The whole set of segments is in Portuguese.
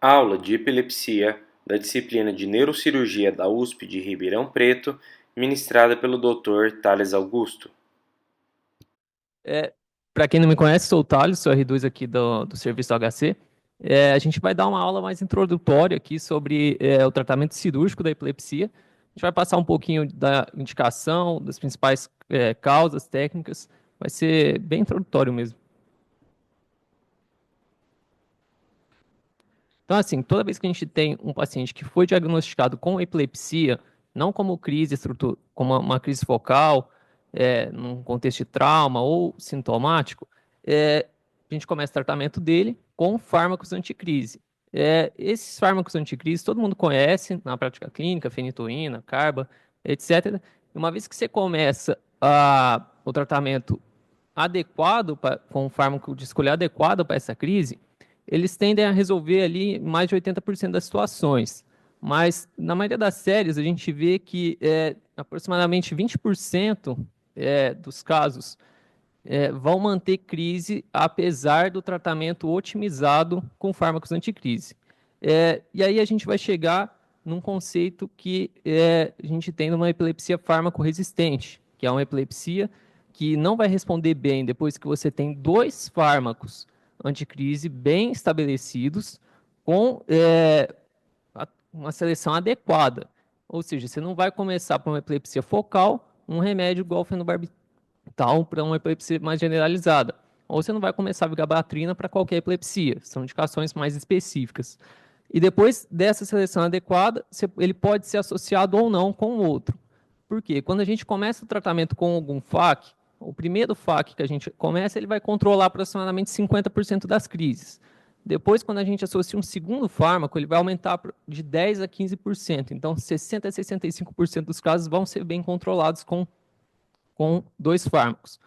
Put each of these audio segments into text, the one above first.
Aula de epilepsia da disciplina de Neurocirurgia da USP de Ribeirão Preto, ministrada pelo Dr. Thales Augusto. Para quem não me conhece, sou o Thales, sou R2 aqui do Serviço HC. A gente vai dar uma aula mais introdutória aqui sobre o tratamento cirúrgico da epilepsia. A gente vai passar um pouquinho da indicação, das principais causas, técnicas. Vai ser bem introdutório mesmo. Então, assim, toda vez que a gente tem um paciente que foi diagnosticado com epilepsia, não como crise como uma crise focal, num contexto de trauma ou sintomático, a gente começa o tratamento dele com fármacos anticrise. Esses fármacos anticrise todo mundo conhece na prática clínica, fenitoína, carba, etc. E uma vez que você começa o tratamento adequado, com um fármaco de escolha adequado para essa crise, eles tendem a resolver ali mais de 80% das situações. Mas, na maioria das séries, a gente vê que aproximadamente 20% dos casos vão manter crise, apesar do tratamento otimizado com fármacos anticrise. E aí a gente vai chegar num conceito que a gente tem numa epilepsia fármaco-resistente, que é uma epilepsia que não vai responder bem depois que você tem dois fármacos anticrise bem estabelecidos, com uma seleção adequada. Ou seja, você não vai começar para uma epilepsia focal um remédio igual o fenobarbital para uma epilepsia mais generalizada. Ou você não vai começar a vigabatrina para qualquer epilepsia. São indicações mais específicas. E depois dessa seleção adequada, ele pode ser associado ou não com o outro. Por quê? Quando a gente começa o tratamento com algum FAC, o primeiro FAC que a gente começa, ele vai controlar aproximadamente 50% das crises. Depois, quando a gente associa um segundo fármaco, ele vai aumentar de 10 a 15%. Então, 60 a 65% dos casos vão ser bem controlados com dois fármacos.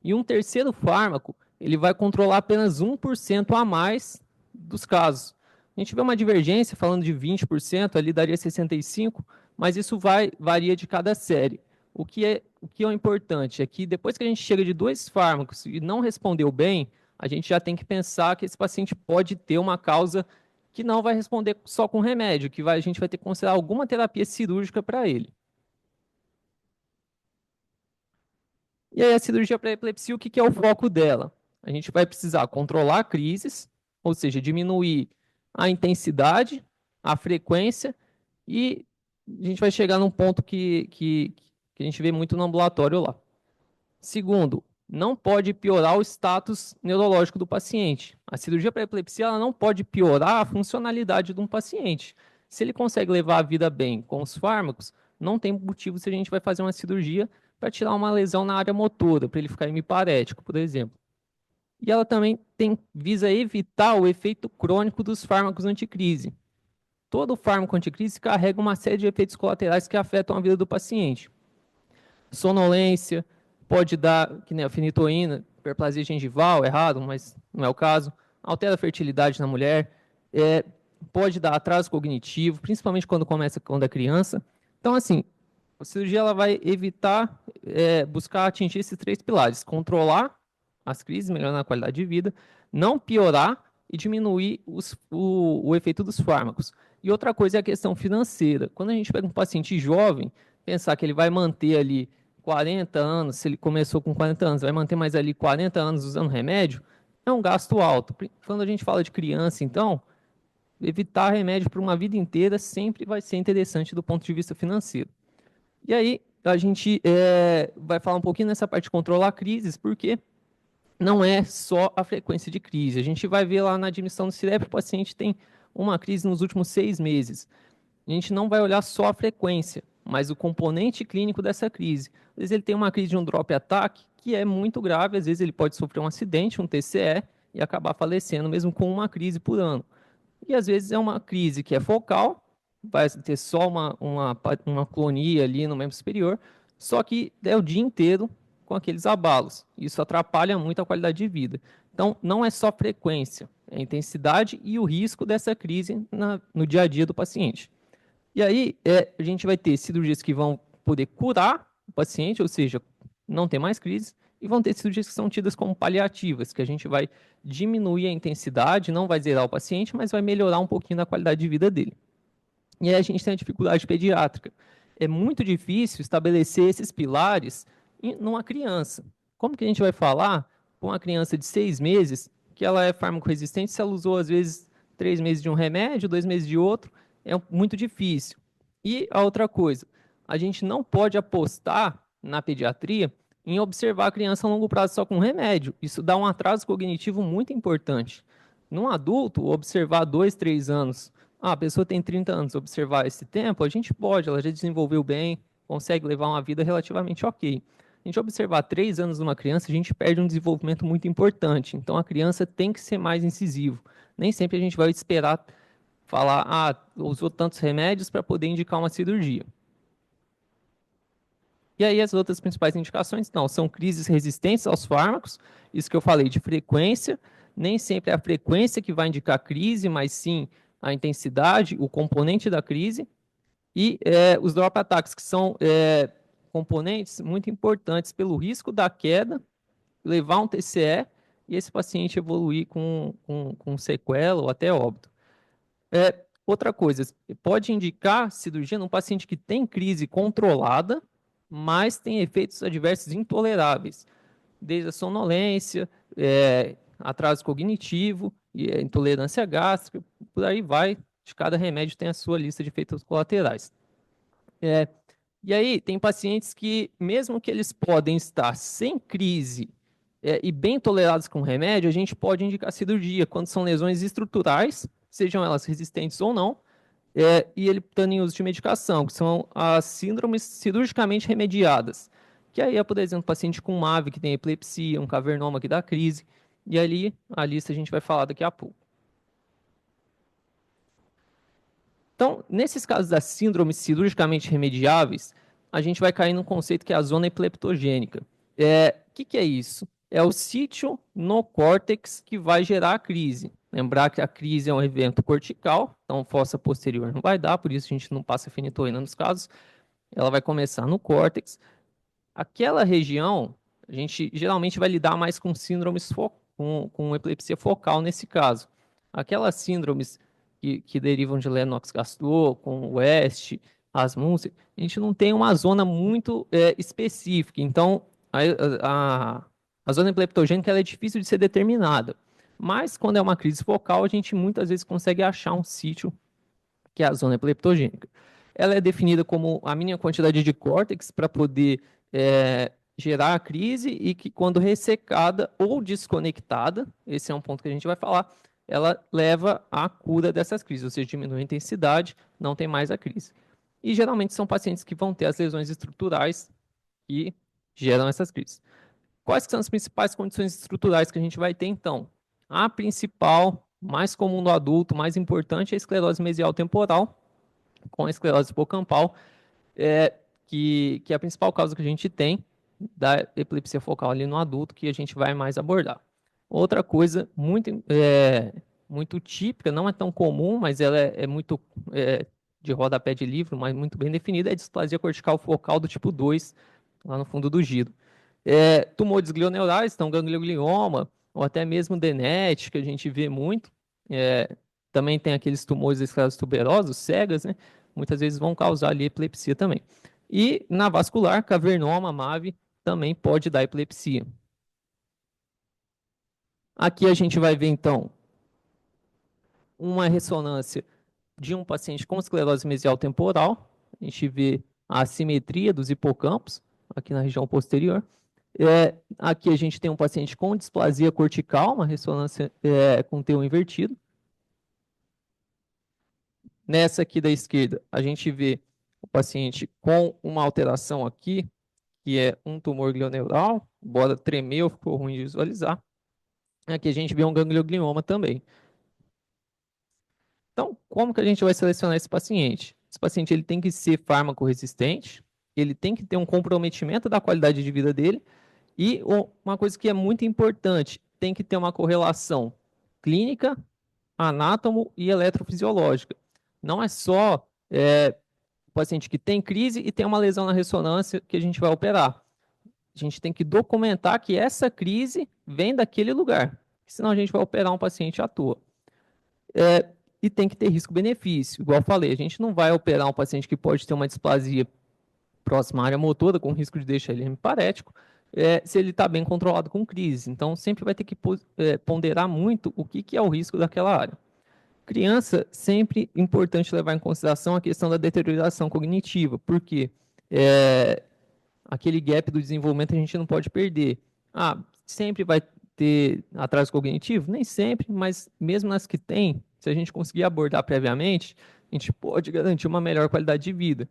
E um terceiro fármaco, ele vai controlar apenas 1% a mais dos casos. A gente vê uma divergência falando de 20%, ali daria 65%, mas isso varia de cada série. O que é importante é que depois que a gente chega de dois fármacos e não respondeu bem, a gente já tem que pensar que esse paciente pode ter uma causa que não vai responder só com remédio, a gente vai ter que considerar alguma terapia cirúrgica para ele. E aí a cirurgia para epilepsia, o que é o foco dela? A gente vai precisar controlar crises, ou seja, diminuir a intensidade, a frequência, e a gente vai chegar num ponto que a gente vê muito no ambulatório lá. Segundo, não pode piorar o status neurológico do paciente. A cirurgia para epilepsia ela não pode piorar a funcionalidade de um paciente. Se ele consegue levar a vida bem com os fármacos, não tem motivo se a gente vai fazer uma cirurgia para tirar uma lesão na área motora, para ele ficar hemiparético, por exemplo. E ela também visa evitar o efeito crônico dos fármacos anticrise. Todo fármaco anticrise carrega uma série de efeitos colaterais que afetam a vida do paciente. Sonolência, pode dar, que nem a fenitoína, hiperplasia gengival, errado, mas não é o caso. Altera a fertilidade na mulher, pode dar atraso cognitivo, principalmente quando é criança. Então, assim, a cirurgia ela vai evitar, buscar atingir esses três pilares: controlar as crises, melhorar a qualidade de vida, não piorar e diminuir o efeito dos fármacos. E outra coisa é a questão financeira. Quando a gente pega um paciente jovem, pensar que ele vai manter ali 40 anos, se ele começou com 40 anos, vai manter mais ali 40 anos usando remédio, é um gasto alto. Quando a gente fala de criança, então, evitar remédio por uma vida inteira sempre vai ser interessante do ponto de vista financeiro. E aí, a gente vai falar um pouquinho nessa parte de controlar crises, porque não é só a frequência de crise. A gente vai ver lá na admissão do CIREP, o paciente tem uma crise nos últimos 6 meses. A gente não vai olhar só a frequência, mas o componente clínico dessa crise. Às vezes ele tem uma crise de um drop attack, que é muito grave, às vezes ele pode sofrer um acidente, um TCE, e acabar falecendo, mesmo com uma crise por ano. E às vezes é uma crise que é focal, vai ter só uma clonia ali no membro superior, só que é o dia inteiro com aqueles abalos. Isso atrapalha muito a qualidade de vida. Então, não é só frequência, é a intensidade e o risco dessa crise no dia a dia do paciente. E aí, a gente vai ter cirurgias que vão poder curar o paciente, ou seja, não ter mais crise, e vão ter cirurgias que são tidas como paliativas, que a gente vai diminuir a intensidade, não vai zerar o paciente, mas vai melhorar um pouquinho da qualidade de vida dele. E aí a gente tem a dificuldade pediátrica. É muito difícil estabelecer esses pilares numa criança. Como que a gente vai falar com uma criança de 6 meses que ela é farmacoresistente se ela usou, às vezes, 3 meses de um remédio, 2 meses de outro? É muito difícil. E a outra coisa, a gente não pode apostar na pediatria em observar a criança a longo prazo só com remédio. Isso dá um atraso cognitivo muito importante. Num adulto, observar 2, 3 anos, a pessoa tem 30 anos, observar esse tempo, a gente pode, ela já desenvolveu bem, consegue levar uma vida relativamente ok. A gente observar 3 anos numa criança, a gente perde um desenvolvimento muito importante. Então, a criança tem que ser mais incisivo. Nem sempre a gente vai esperar falar, usou tantos remédios para poder indicar uma cirurgia. E aí as outras principais indicações, não, são crises resistentes aos fármacos, isso que eu falei de frequência, nem sempre é a frequência que vai indicar crise, mas sim a intensidade, o componente da crise, e os drop attacks, que são componentes muito importantes pelo risco da queda, levar um TCE e esse paciente evoluir com sequela ou até óbito. Outra coisa, pode indicar cirurgia num paciente que tem crise controlada, mas tem efeitos adversos intoleráveis, desde a sonolência, atraso cognitivo, intolerância gástrica, por aí vai. De cada remédio tem a sua lista de efeitos colaterais. E aí, tem pacientes que, mesmo que eles podem estar sem crise e bem tolerados com remédio, a gente pode indicar cirurgia quando são lesões estruturais, sejam elas resistentes ou não, e ele estando em uso de medicação, que são as síndromes cirurgicamente remediadas. Que aí é, por exemplo, paciente com MAVE que tem epilepsia, um cavernoma que dá crise, e ali a lista a gente vai falar daqui a pouco. Então, nesses casos das síndromes cirurgicamente remediáveis, a gente vai cair num conceito que é a zona epileptogênica. Que é isso? É o sítio no córtex que vai gerar a crise. Lembrar que a crise é um evento cortical, então fossa posterior não vai dar, por isso a gente não passa fenitoína nos casos. Ela vai começar no córtex. Aquela região, a gente geralmente vai lidar mais com síndromes com epilepsia focal nesse caso. Aquelas síndromes que derivam de Lennox-Gastaut, com West, Asmussen, a gente não tem uma zona muito específica. Então, a zona epileptogênica ela é difícil de ser determinada. Mas, quando é uma crise focal, a gente muitas vezes consegue achar um sítio que é a zona epileptogênica. Ela é definida como a mínima quantidade de córtex para poder gerar a crise e que, quando ressecada ou desconectada, esse é um ponto que a gente vai falar, ela leva à cura dessas crises, ou seja, diminui a intensidade, não tem mais a crise. E geralmente são pacientes que vão ter as lesões estruturais que geram essas crises. Quais são as principais condições estruturais que a gente vai ter, então? A principal, mais comum no adulto, mais importante, é a esclerose mesial temporal, com a esclerose hipocampal, que é a principal causa que a gente tem da epilepsia focal ali no adulto, que a gente vai mais abordar. Outra coisa muito típica, não é tão comum, mas ela é muito de rodapé de livro, mas muito bem definida, é a displasia cortical focal do tipo 2, lá no fundo do giro. Tumores glioneurais, então ganglioglioma, ou até mesmo DNET, que a gente vê muito. Também tem aqueles tumores da esclerose tuberosa, cegas, né? Muitas vezes vão causar ali epilepsia também. E na vascular, cavernoma, MAVE, também pode dar epilepsia. Aqui a gente vai ver, então, uma ressonância de um paciente com esclerose mesial temporal. A gente vê a assimetria dos hipocampos, aqui na região posterior. Aqui a gente tem um paciente com displasia cortical, uma ressonância com T1 invertido. Nessa aqui da esquerda, a gente vê o paciente com uma alteração aqui, que é um tumor glioneural, embora tremeu, ficou ruim de visualizar. Aqui a gente vê um ganglioglioma também. Então, como que a gente vai selecionar esse paciente? Esse paciente ele tem que ser fármaco-resistente, ele tem que ter um comprometimento da qualidade de vida dele, e uma coisa que é muito importante, tem que ter uma correlação clínica, anátomo e eletrofisiológica. Não é só o paciente que tem crise e tem uma lesão na ressonância que a gente vai operar. a gente tem que documentar que essa crise vem daquele lugar, senão a gente vai operar um paciente à toa. E tem que ter risco-benefício. Igual eu falei, a gente não vai operar um paciente que pode ter uma displasia próxima à área motora, com risco de deixar ele hemiparético, se ele está bem controlado com crise. Então, sempre vai ter que ponderar muito o que é o risco daquela área. Criança, sempre importante levar em consideração a questão da deterioração cognitiva, porque aquele gap do desenvolvimento a gente não pode perder. Sempre vai ter atraso cognitivo? Nem sempre, mas mesmo nas que tem, se a gente conseguir abordar previamente, a gente pode garantir uma melhor qualidade de vida.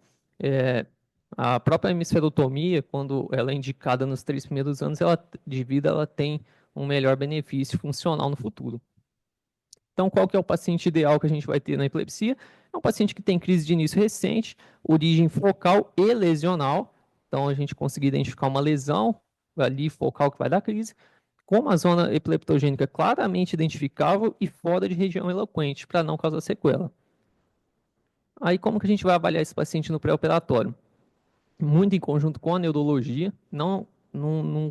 A própria hemisferotomia, quando ela é indicada nos 3 primeiros anos de vida, ela tem um melhor benefício funcional no futuro. Então, qual que é o paciente ideal que a gente vai ter na epilepsia? É um paciente que tem crise de início recente, origem focal e lesional. Então, a gente conseguir identificar uma lesão ali focal que vai dar crise, com uma zona epileptogênica claramente identificável e fora de região eloquente, para não causar sequela. Aí, como que a gente vai avaliar esse paciente no pré-operatório? Muito em conjunto com a neurologia, não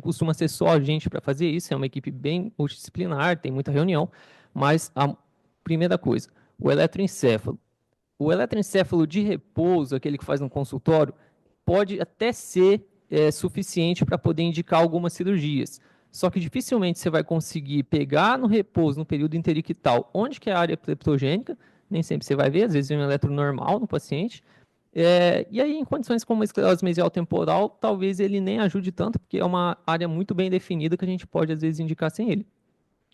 costuma ser só a gente para fazer isso, é uma equipe bem multidisciplinar, tem muita reunião, mas a primeira coisa, o eletroencéfalo. O eletroencéfalo de repouso, aquele que faz no consultório, pode até ser suficiente para poder indicar algumas cirurgias. Só que dificilmente você vai conseguir pegar no repouso, no período interictal, onde que é a área epileptogênica, nem sempre você vai ver, às vezes é um eletro normal no paciente, e aí, em condições como a esclerose mesial temporal, talvez ele nem ajude tanto, porque é uma área muito bem definida que a gente pode, às vezes, indicar sem ele.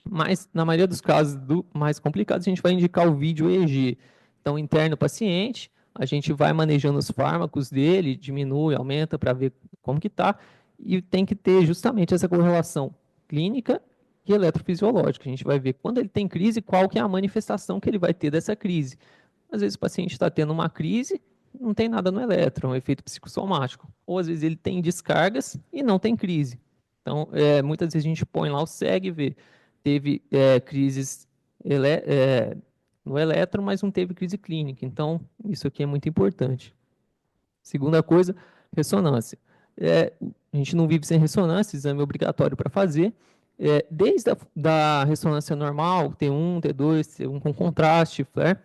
Mas, na maioria dos casos mais complicados, a gente vai indicar o vídeo EEG. Então, interno o paciente, a gente vai manejando os fármacos dele, diminui, aumenta para ver como que está, e tem que ter justamente essa correlação clínica e eletrofisiológica. A gente vai ver quando ele tem crise, qual que é a manifestação que ele vai ter dessa crise. Às vezes o paciente está tendo uma crise, não tem nada no eletro, é um efeito psicossomático. Ou às vezes ele tem descargas e não tem crise. Então, muitas vezes a gente põe lá o SEG e vê. Teve crises no eletro, mas não teve crise clínica. Então, isso aqui é muito importante. Segunda coisa, ressonância. A gente não vive sem ressonância, exame obrigatório para fazer. Desde da ressonância normal, T1, T2, T1 com contraste, flare,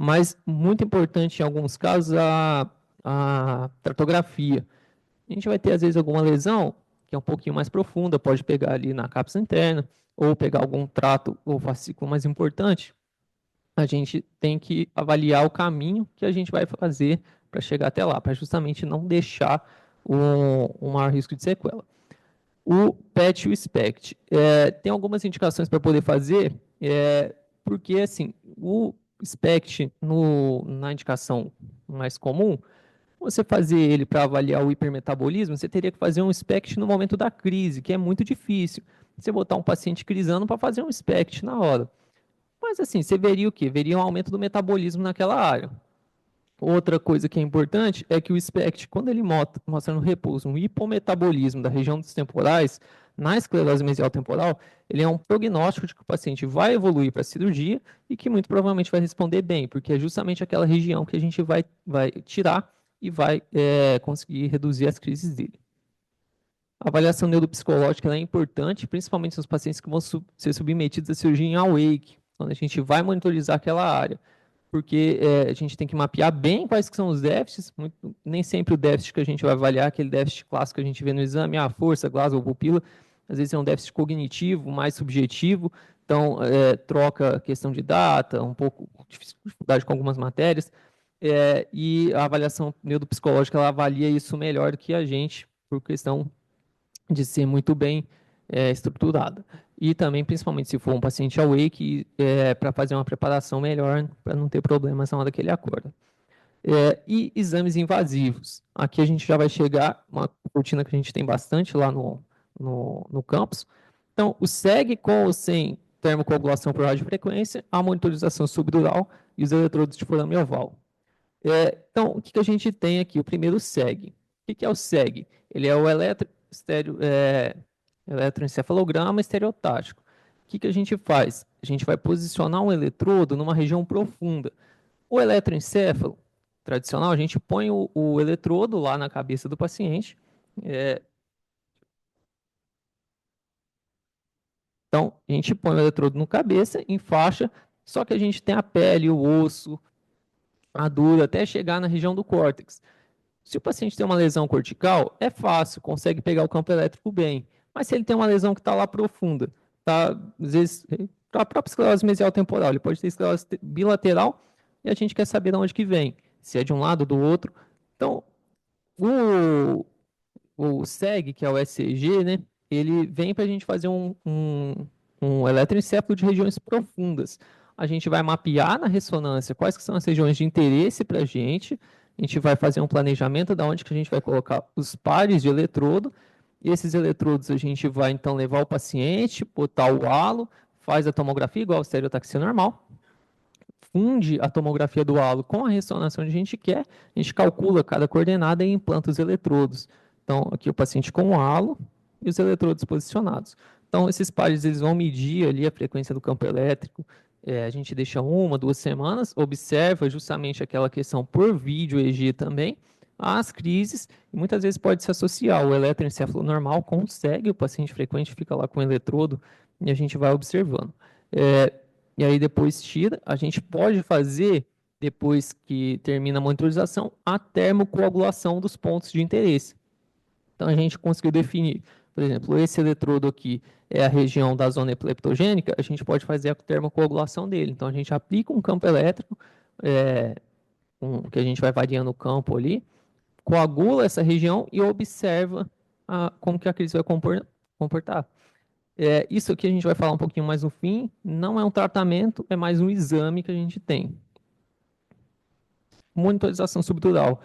mas muito importante em alguns casos a tractografia. A gente vai ter, às vezes, alguma lesão que é um pouquinho mais profunda, pode pegar ali na cápsula interna, ou pegar algum trato ou fascículo mais importante. A gente tem que avaliar o caminho que a gente vai fazer para chegar até lá, para justamente não deixar um maior risco de sequela. O PET e o SPECT. Tem algumas indicações para poder fazer, porque assim, o SPECT na indicação mais comum, você fazer ele para avaliar o hipermetabolismo, você teria que fazer um SPECT no momento da crise, que é muito difícil. Você botar um paciente crisando para fazer um SPECT na hora. Mas assim, você veria o quê? Veria um aumento do metabolismo naquela área. Outra coisa que é importante é que o SPECT, quando ele mostra no repouso um hipometabolismo da região dos temporais, na esclerose mesial temporal, ele é um prognóstico de que o paciente vai evoluir para a cirurgia e que muito provavelmente vai responder bem, porque é justamente aquela região que a gente vai tirar e vai conseguir reduzir as crises dele. A avaliação neuropsicológica é importante, principalmente nos pacientes que vão ser submetidos à cirurgia em awake, quando a gente vai monitorizar aquela área, porque a gente tem que mapear bem quais que são os déficits, nem sempre o déficit que a gente vai avaliar, aquele déficit clássico que a gente vê no exame, a força, Glasgow ou pupila, às vezes é um déficit cognitivo, mais subjetivo, então troca questão de data, um pouco de dificuldade com algumas matérias, e a avaliação neuropsicológica, ela avalia isso melhor do que a gente, por questão de ser muito bem estruturada. E também, principalmente, se for um paciente awake, para fazer uma preparação melhor, para não ter problemas na hora que ele acorda. E exames invasivos. Aqui a gente já vai chegar, uma rotina que a gente tem bastante lá no campus. Então, o SEG com ou sem termocoagulação por radiofrequência, a monitorização subdural e os eletrodos de forame oval. Então, o que a gente tem aqui? O primeiro, o SEG. O que é o SEG? Ele é o eletroencefalograma estereotático. O que a gente faz? A gente vai posicionar um eletrodo numa região profunda. O eletroencefalo tradicional, a gente põe o eletrodo lá na cabeça do paciente, Então, a gente põe o eletrodo no cabeça, em faixa, só que a gente tem a pele, o osso, a dura, até chegar na região do córtex. Se o paciente tem uma lesão cortical, é fácil, consegue pegar o campo elétrico bem. Mas se ele tem uma lesão que está lá profunda, tá, às vezes, a própria esclerose mesial temporal, ele pode ter esclerose bilateral e a gente quer saber de onde que vem, se é de um lado ou do outro. Então, o, o SEG, que é o ECG, né, ele vem para a gente fazer um eletroencefalo de regiões profundas. A gente vai mapear na ressonância quais que são as regiões de interesse para a gente vai fazer um planejamento da onde que a gente vai colocar os pares de eletrodo, e esses eletrodos a gente vai então levar o paciente, botar o halo, faz a tomografia igual a estereotaxia normal, funde a tomografia do halo com a ressonância onde a gente quer, a gente calcula cada coordenada e implanta os eletrodos. Então, aqui o paciente com o halo e os eletrodos posicionados. Então, esses pares eles vão medir ali a frequência do campo elétrico. A gente deixa 1, 2 semanas, observa justamente aquela questão por vídeo EG também, as crises, e muitas vezes pode se associar o eletroencefalo normal consegue, o paciente frequente fica lá com o eletrodo e a gente vai observando. É, e aí depois tira. A gente pode fazer, depois que termina a monitorização, a termocoagulação dos pontos de interesse. Então a gente conseguiu definir, por exemplo, esse eletrodo aqui é a região da zona epileptogênica, a gente pode fazer a termocoagulação dele. Então a gente aplica um campo elétrico, que a gente vai variando o campo ali, coagula essa região e observa como que a crise vai comportar. Isso aqui a gente vai falar um pouquinho mais no fim, não é um tratamento, é mais um exame que a gente tem. Monitorização subdural.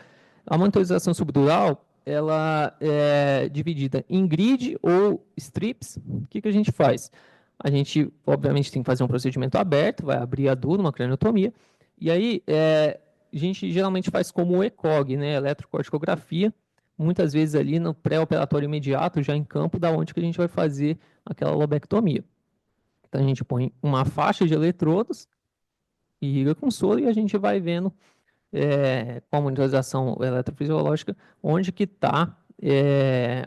A monitorização subdural, ela é dividida em grid ou strips. O que a gente faz? A gente, obviamente, tem que fazer um procedimento aberto, vai abrir a dura, uma craniotomia, e aí a gente geralmente faz como o ECOG, né, eletrocorticografia, muitas vezes ali no pré-operatório imediato, já em campo, da onde que a gente vai fazer aquela lobectomia. Então a gente põe uma faixa de eletrodos, irriga com soro e a gente vai vendo com a monitorização eletrofisiológica onde que está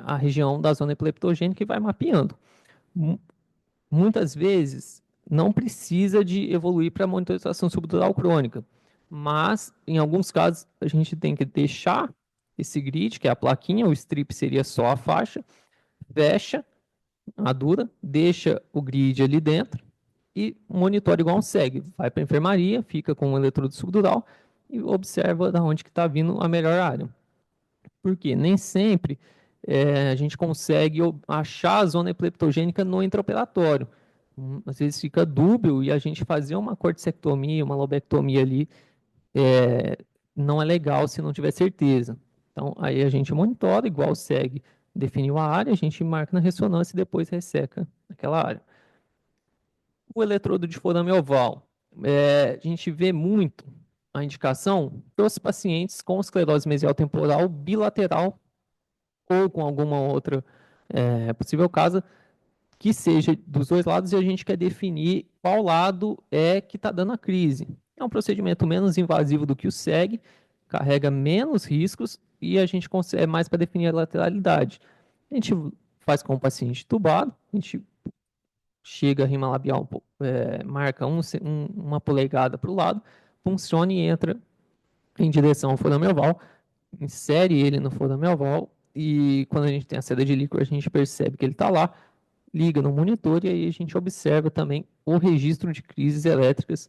a região da zona epileptogênica e vai mapeando. Muitas vezes não precisa de evoluir para monitorização subdural crônica, mas em alguns casos a gente tem que deixar esse grid, que é a plaquinha, o strip seria só a faixa, fecha a dura, deixa o grid ali dentro e monitora igual um segue. Vai para a enfermaria, fica com o eletrodo subdural e observa da onde que está vindo a melhor área. Porque nem sempre a gente consegue achar a zona epileptogênica no intraoperatório. Às vezes fica dúbio e a gente fazer uma corticectomia, uma lobectomia ali, não é legal se não tiver certeza. Então, aí a gente monitora, igual segue, definiu a área, a gente marca na ressonância e depois resseca aquela área. O eletrodo de forame oval. A gente vê muito a indicação para os pacientes com esclerose mesial temporal bilateral ou com alguma outra possível causa que seja dos dois lados e a gente quer definir qual lado é que está dando a crise. É um procedimento menos invasivo do que o SEG, carrega menos riscos e a gente consegue mais para definir a lateralidade. A gente faz com o paciente tubado, a gente chega a rima labial, marca uma polegada para o lado, funciona e entra em direção ao forame oval, insere ele no forame oval e quando a gente tem a seda de líquido, a gente percebe que ele está lá, liga no monitor e aí a gente observa também o registro de crises elétricas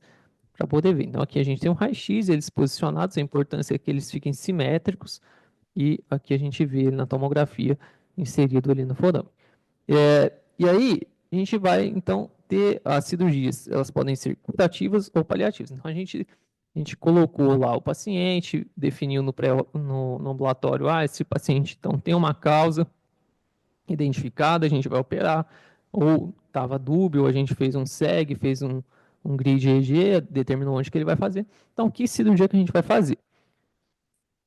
para poder ver. Então aqui a gente tem um raio-x, eles posicionados, a importância é que eles fiquem simétricos e aqui a gente vê ele na tomografia inserido ali no forame. E aí a gente vai então ter as cirurgias, elas podem ser curativas ou paliativas. Então a gente colocou lá o paciente, definiu no ambulatório, esse paciente então tem uma causa identificada, a gente vai operar, ou estava dúbio, a gente fez um SEG, fez um grid EG, determinou onde que ele vai fazer. Então, que cirurgia que a gente vai fazer?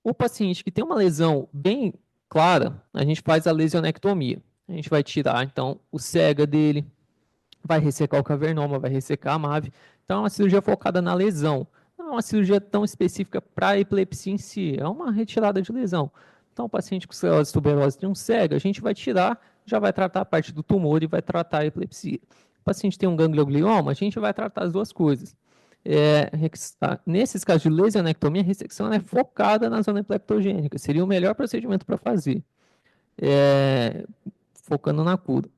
O paciente que tem uma lesão bem clara, a gente faz a lesionectomia. A gente vai tirar, então, o cega dele, vai ressecar o cavernoma, vai ressecar a MAVE. Então, é uma cirurgia focada na lesão. Não é uma cirurgia tão específica para a epilepsia em si, é uma retirada de lesão. Então, o paciente com esclerose tuberosa tem um cega, a gente vai tirar, já vai tratar a parte do tumor e vai tratar a epilepsia. o paciente tem um ganglioma, a gente vai tratar as duas coisas. Nesses casos de lesionectomia, a ressecção é focada na zona epileptogênica, seria o melhor procedimento para fazer, focando na cura.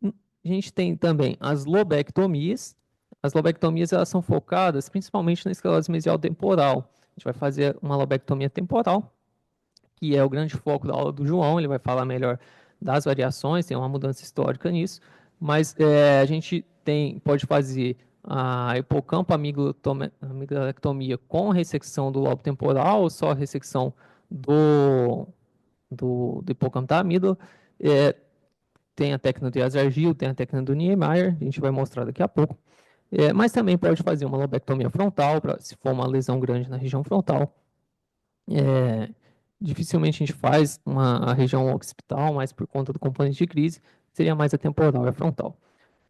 A gente tem também as lobectomias. As lobectomias elas são focadas principalmente na esclerose mesial temporal. A gente vai fazer uma lobectomia temporal, que é o grande foco da aula do João. Ele vai falar melhor das variações, tem uma mudança histórica nisso. Mas a gente pode fazer a hipocampo amigalectomia com ressecção do lobo temporal ou só ressecção do hipocampo da amígdala. Tem a técnica do Yazar-Gil, tem a técnica do Niemeyer, a gente vai mostrar daqui a pouco. Mas também pode fazer uma lobectomia frontal, se for uma lesão grande na região frontal. Dificilmente a gente faz a região occipital, mas por conta do componente de crise, seria mais a temporal e a frontal.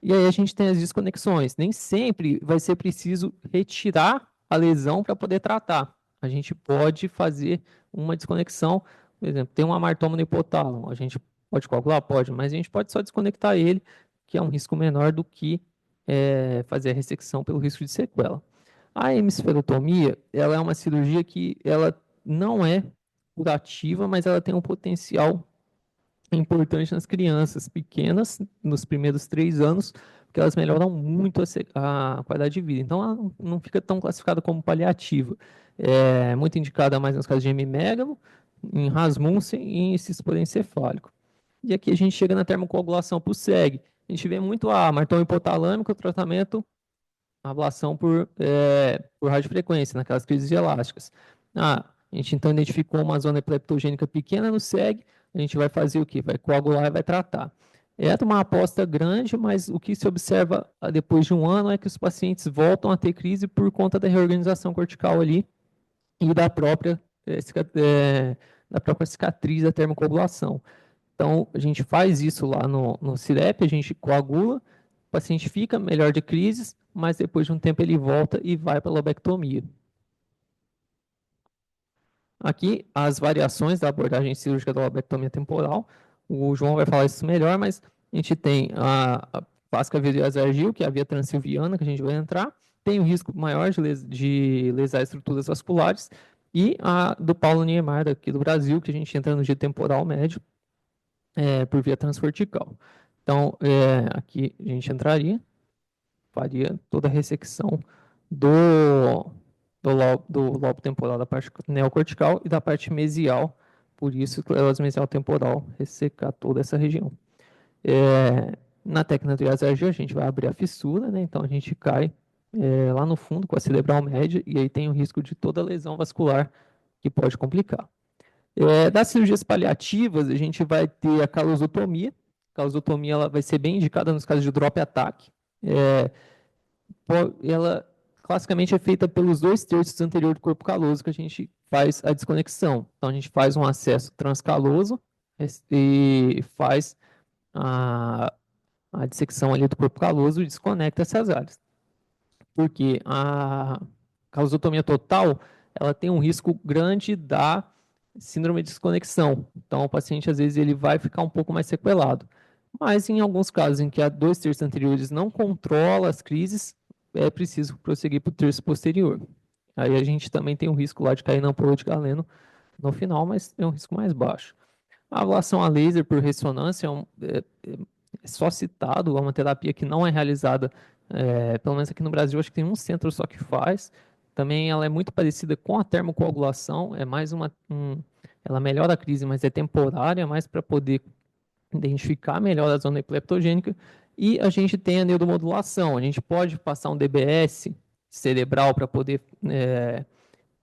E aí a gente tem as desconexões. Nem sempre vai ser preciso retirar a lesão para poder tratar. A gente pode fazer uma desconexão, por exemplo, tem um amartoma no hipotálamo, a gente pode coagular? Pode, mas a gente pode só desconectar ele, que é um risco menor do que fazer a ressecção pelo risco de sequela. A hemisferotomia, ela é uma cirurgia que ela não é curativa, mas ela tem um potencial importante nas crianças pequenas, nos primeiros 3 anos, porque elas melhoram muito a qualidade de vida. Então, ela não fica tão classificada como paliativa. É muito indicada mais nos casos de hemimégalo, em Rasmussen e em cisto encefálico. E aqui a gente chega na termocoagulação para o SEG. A gente vê muito a martão hipotalâmico, o tratamento, a ablação por radiofrequência, naquelas crises elásticas. A gente então identificou uma zona epileptogênica pequena no SEG, a gente vai fazer o quê? Vai coagular e vai tratar. É uma aposta grande, mas o que se observa depois de um ano é que os pacientes voltam a ter crise por conta da reorganização cortical ali e da própria cicatriz da termocoagulação. Então, a gente faz isso lá no CIREP, a gente coagula, o paciente fica melhor de crises, mas depois de um tempo ele volta e vai para a lobectomia. Aqui, as variações da abordagem cirúrgica da lobectomia temporal. O João vai falar isso melhor, mas a gente tem a clássica Vidiazargil, que é a via transilviana, que a gente vai entrar, tem o risco maior de lesar estruturas vasculares, e a do Paulo Niemeyer, aqui do Brasil, que a gente entra no dia temporal médio, por via transcortical. Então, aqui a gente entraria, faria toda a ressecção do lobo temporal da parte neocortical e da parte mesial, por isso, esclerose mesial temporal, ressecar toda essa região. Na técnica do Yazar-Gil, a gente vai abrir a fissura, né? Então a gente cai lá no fundo com a cerebral média e aí tem o risco de toda lesão vascular que pode complicar. Das cirurgias paliativas, a gente vai ter a calosotomia. A calosotomia ela vai ser bem indicada nos casos de drop ataque. Ela classicamente é feita pelos 2/3 anterior do corpo caloso que a gente faz a desconexão. Então, a gente faz um acesso transcaloso e faz a dissecção ali do corpo caloso e desconecta essas áreas. Porque a calosotomia total, ela tem um risco grande da síndrome de desconexão. Então, o paciente, às vezes, ele vai ficar um pouco mais sequelado. Mas, em alguns casos em que a 2/3 anteriores não controla as crises, é preciso prosseguir para o terço posterior. Aí a gente também tem o risco lá de cair na ampola de galeno no final, mas é um risco mais baixo. A ablação a laser por ressonância é só citado, é uma terapia que não é realizada, pelo menos aqui no Brasil, acho que tem um centro só que faz. Também ela é muito parecida com a termocoagulação, é mais ela melhora a crise, mas é temporária, mais para poder identificar melhor a zona epileptogênica. E a gente tem a neuromodulação, a gente pode passar um DBS cerebral para poder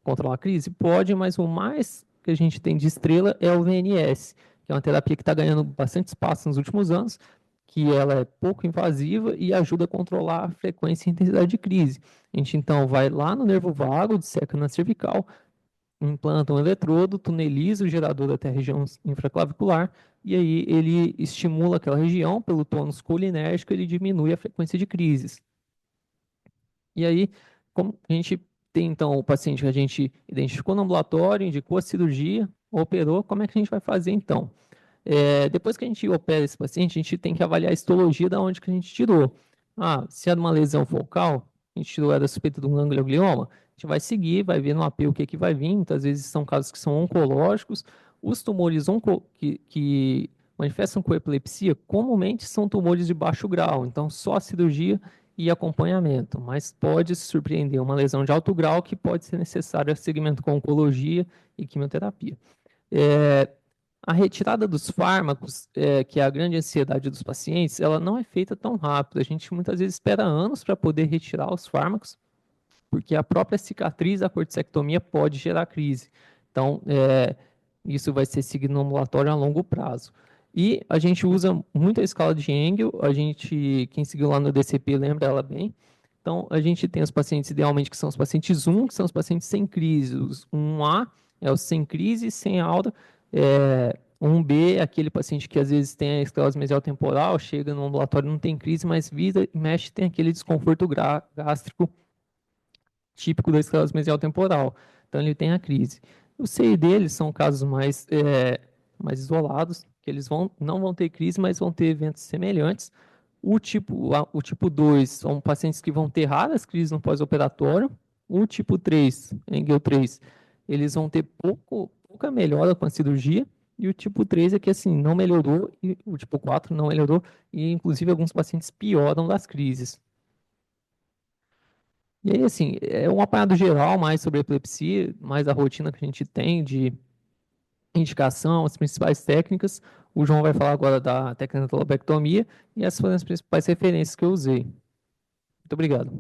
controlar a crise? Pode, mas o mais que a gente tem de estrela é o VNS, que é uma terapia que está ganhando bastante espaço nos últimos anos, que ela é pouco invasiva e ajuda a controlar a frequência e intensidade de crise. A gente então vai lá no nervo vago, disseca na cervical, implanta um eletrodo, tuneliza o gerador até a região infraclavicular e aí ele estimula aquela região pelo tônus colinérgico, ele diminui a frequência de crises. E aí, como a gente tem então o paciente que a gente identificou no ambulatório, indicou a cirurgia, operou, como é que a gente vai fazer então? Depois que a gente opera esse paciente, a gente tem que avaliar a histologia da onde que a gente tirou. Se é de uma lesão focal, a gente tirou era suspeita de um ganglioma, a gente vai seguir, vai ver no AP o que, que vai vir. Muitas vezes são casos que são oncológicos. Os tumores que manifestam com epilepsia, comumente são tumores de baixo grau, então só a cirurgia e acompanhamento, mas pode se surpreender uma lesão de alto grau que pode ser necessário segmento com oncologia e quimioterapia. É, a retirada dos fármacos, que é a grande ansiedade dos pacientes, ela não é feita tão rápido. A gente muitas vezes espera anos para poder retirar os fármacos, porque a própria cicatriz da corticectomia pode gerar crise. Então, isso vai ser seguido no ambulatório a longo prazo. E a gente usa muito a escala de Engel, quem seguiu lá no DCP lembra ela bem. Então, a gente tem os pacientes, idealmente, que são os pacientes 1, que são os pacientes sem crise. Os 1A é o sem crise, sem alta. 1B é aquele paciente que às vezes tem a esclerose mesial temporal, chega no ambulatório, não tem crise, mas vira e mexe, tem aquele desconforto gástrico típico da esclerose mesial temporal. Então, ele tem a crise. O C e D, eles são casos mais isolados, que eles não vão ter crise, mas vão ter eventos semelhantes. O tipo 2 são pacientes que vão ter raras crises no pós-operatório. O tipo 3, Engel 3, eles vão ter pouca melhora com a cirurgia. E o tipo 3 é que assim, não melhorou, e o tipo 4 não melhorou, e inclusive alguns pacientes pioram das crises. E aí, assim, é um apanhado geral mais sobre epilepsia, mais a rotina que a gente tem de indicação, as principais técnicas. O João vai falar agora da técnica da lobectomia, e essas foram as principais referências que eu usei. Muito obrigado.